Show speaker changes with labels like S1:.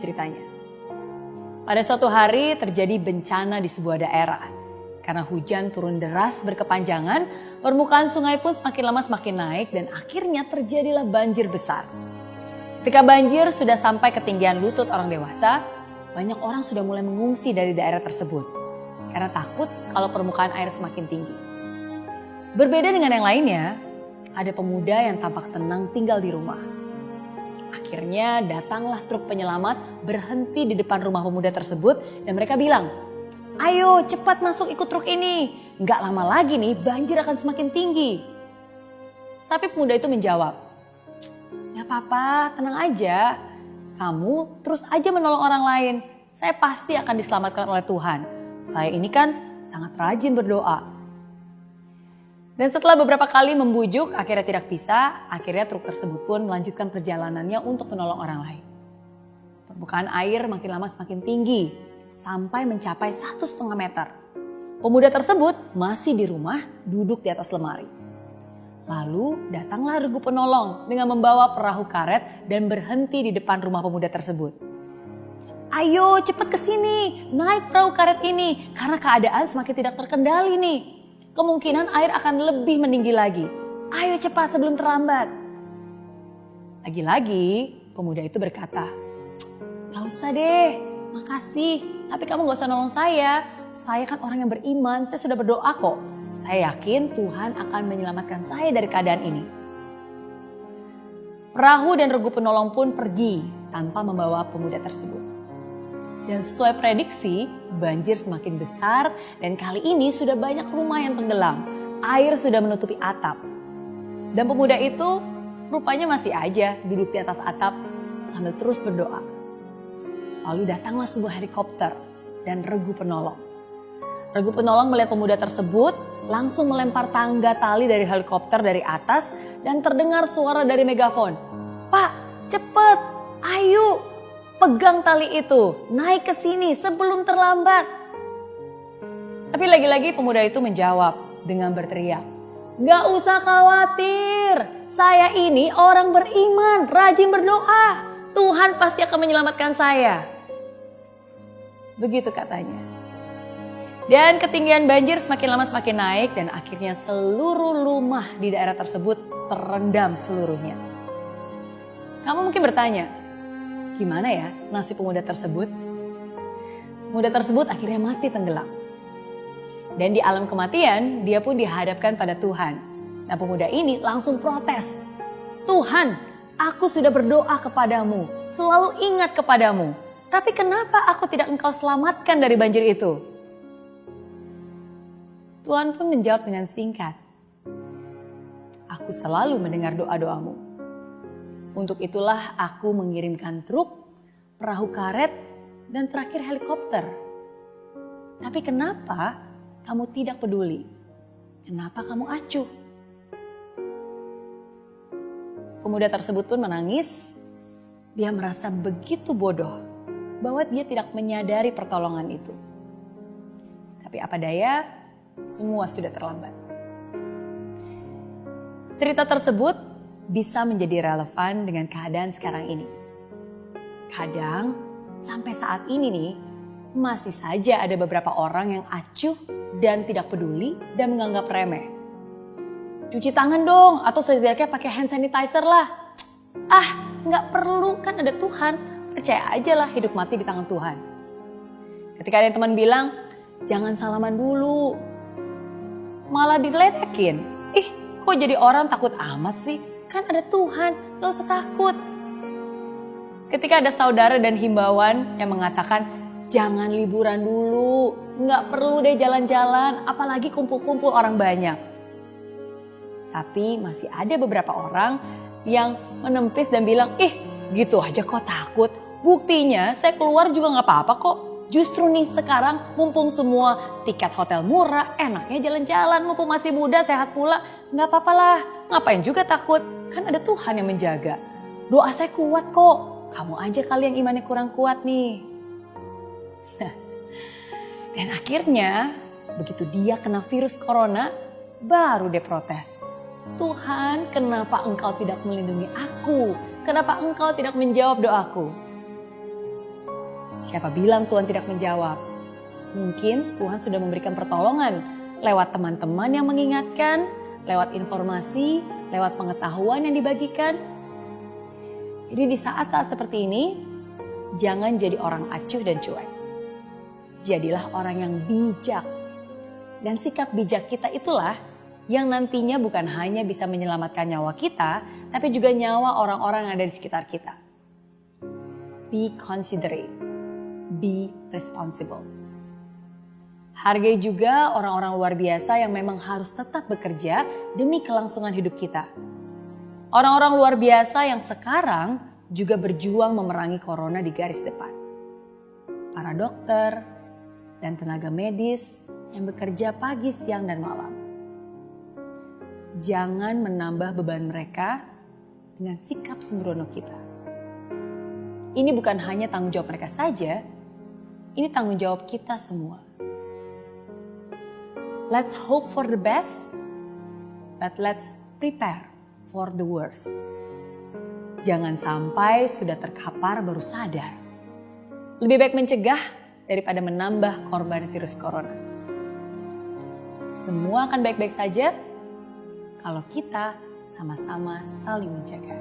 S1: ceritanya. Pada suatu hari terjadi bencana di sebuah daerah. Karena hujan turun deras berkepanjangan, permukaan sungai pun semakin lama semakin naik dan akhirnya terjadilah banjir besar. Ketika banjir sudah sampai ketinggian lutut orang dewasa, banyak orang sudah mulai mengungsi dari daerah tersebut. Karena takut kalau permukaan air semakin tinggi. Berbeda dengan yang lainnya, ada pemuda yang tampak tenang tinggal di rumah. Akhirnya datanglah truk penyelamat berhenti di depan rumah pemuda tersebut dan mereka bilang, "Ayo cepat masuk ikut truk ini, nggak lama lagi nih banjir akan semakin tinggi." Tapi pemuda itu menjawab, "Gak apa-apa, tenang aja. Kamu terus aja menolong orang lain. Saya pasti akan diselamatkan oleh Tuhan. Saya ini kan sangat rajin berdoa." Dan setelah beberapa kali membujuk, akhirnya tidak bisa, akhirnya truk tersebut pun melanjutkan perjalanannya untuk menolong orang lain. Permukaan air makin lama semakin tinggi, sampai mencapai 1,5 meter. Pemuda tersebut masih di rumah, duduk di atas lemari. Lalu datanglah regu penolong dengan membawa perahu karet dan berhenti di depan rumah pemuda tersebut. "Ayo cepat ke sini, naik perahu karet ini, karena keadaan semakin tidak terkendali nih. Kemungkinan air akan lebih meninggi lagi. Ayo cepat sebelum terlambat." Lagi-lagi pemuda itu berkata, "Gak usah deh, makasih. Tapi kamu gak usah nolong saya. Saya kan orang yang beriman, saya sudah berdoa kok. Saya yakin Tuhan akan menyelamatkan saya dari keadaan ini." Perahu dan regu penolong pun pergi tanpa membawa pemuda tersebut. Dan sesuai prediksi, banjir semakin besar dan kali ini sudah banyak rumah yang tenggelam. Air sudah menutupi atap. Dan pemuda itu rupanya masih aja duduk di atas atap sambil terus berdoa. Lalu datanglah sebuah helikopter dan regu penolong. Regu penolong melihat pemuda tersebut, langsung melempar tangga tali dari helikopter dari atas dan terdengar suara dari megafon. "Pak, cepet, ayo, pegang tali itu, naik ke sini sebelum terlambat." Tapi lagi-lagi pemuda itu menjawab dengan berteriak, "Gak usah khawatir, saya ini orang beriman, rajin berdoa. Tuhan pasti akan menyelamatkan saya." Begitu katanya. Dan ketinggian banjir semakin lama semakin naik dan akhirnya seluruh rumah di daerah tersebut terendam seluruhnya. Kamu mungkin bertanya, gimana ya nasib pemuda tersebut? Pemuda tersebut akhirnya mati tenggelam. Dan di alam kematian dia pun dihadapkan pada Tuhan. Nah, pemuda ini langsung protes. "Tuhan, aku sudah berdoa kepadamu, selalu ingat kepadamu. Tapi kenapa aku tidak Engkau selamatkan dari banjir itu?" Tuhan pun menjawab dengan singkat, "Aku selalu mendengar doa-doamu. Untuk itulah aku mengirimkan truk, perahu karet, dan terakhir helikopter. Tapi kenapa kamu tidak peduli? Kenapa kamu acuh?" Pemuda tersebut pun menangis. Dia merasa begitu bodoh bahwa dia tidak menyadari pertolongan itu. Tapi apa daya, semua sudah terlambat. Cerita tersebut bisa menjadi relevan dengan keadaan sekarang ini. Kadang sampai saat ini nih, masih saja ada beberapa orang yang acuh dan tidak peduli dan menganggap remeh. "Cuci tangan dong, atau setidaknya pakai hand sanitizer lah. Nggak perlu, kan ada Tuhan. Percaya aja lah hidup mati di tangan Tuhan." Ketika ada teman bilang, "Jangan salaman dulu," malah diledekin. Kok jadi orang takut amat sih? Kan ada Tuhan, gak usah takut. Ketika ada saudara dan himbauan yang mengatakan, "Jangan liburan dulu, gak perlu deh jalan-jalan, apalagi kumpul-kumpul orang banyak." Tapi masih ada beberapa orang yang menempis dan bilang, gitu aja kok takut. Buktinya saya keluar juga gak apa-apa kok. Justru nih sekarang mumpung semua tiket hotel murah, enaknya jalan-jalan, mumpung masih muda, sehat pula. Gak apa-apa lah, ngapain juga takut, kan ada Tuhan yang menjaga. Doa saya kuat kok, kamu aja kali yang imannya kurang kuat nih. Dan akhirnya begitu dia kena virus corona, baru dia protes. "Tuhan, kenapa Engkau tidak melindungi aku? Kenapa Engkau tidak menjawab doaku?" Siapa bilang Tuhan tidak menjawab? Mungkin Tuhan sudah memberikan pertolongan lewat teman-teman yang mengingatkan, lewat informasi, lewat pengetahuan yang dibagikan. Jadi di saat-saat seperti ini, jangan jadi orang acuh dan cuek. Jadilah orang yang bijak. Dan sikap bijak kita itulah yang nantinya bukan hanya bisa menyelamatkan nyawa kita, tapi juga nyawa orang-orang yang ada di sekitar kita. Be considerate, be responsible. Hargai juga orang-orang luar biasa yang memang harus tetap bekerja demi kelangsungan hidup kita. Orang-orang luar biasa yang sekarang juga berjuang memerangi corona di garis depan. Para dokter dan tenaga medis yang bekerja pagi, siang, dan malam. Jangan menambah beban mereka dengan sikap sembrono kita. Ini bukan hanya tanggung jawab mereka saja, ini tanggung jawab kita semua. Let's hope for the best, but let's prepare for the worst. Jangan sampai sudah terkapar baru sadar. Lebih baik mencegah daripada menambah korban virus corona. Semua akan baik-baik saja kalau kita sama-sama saling menjaga.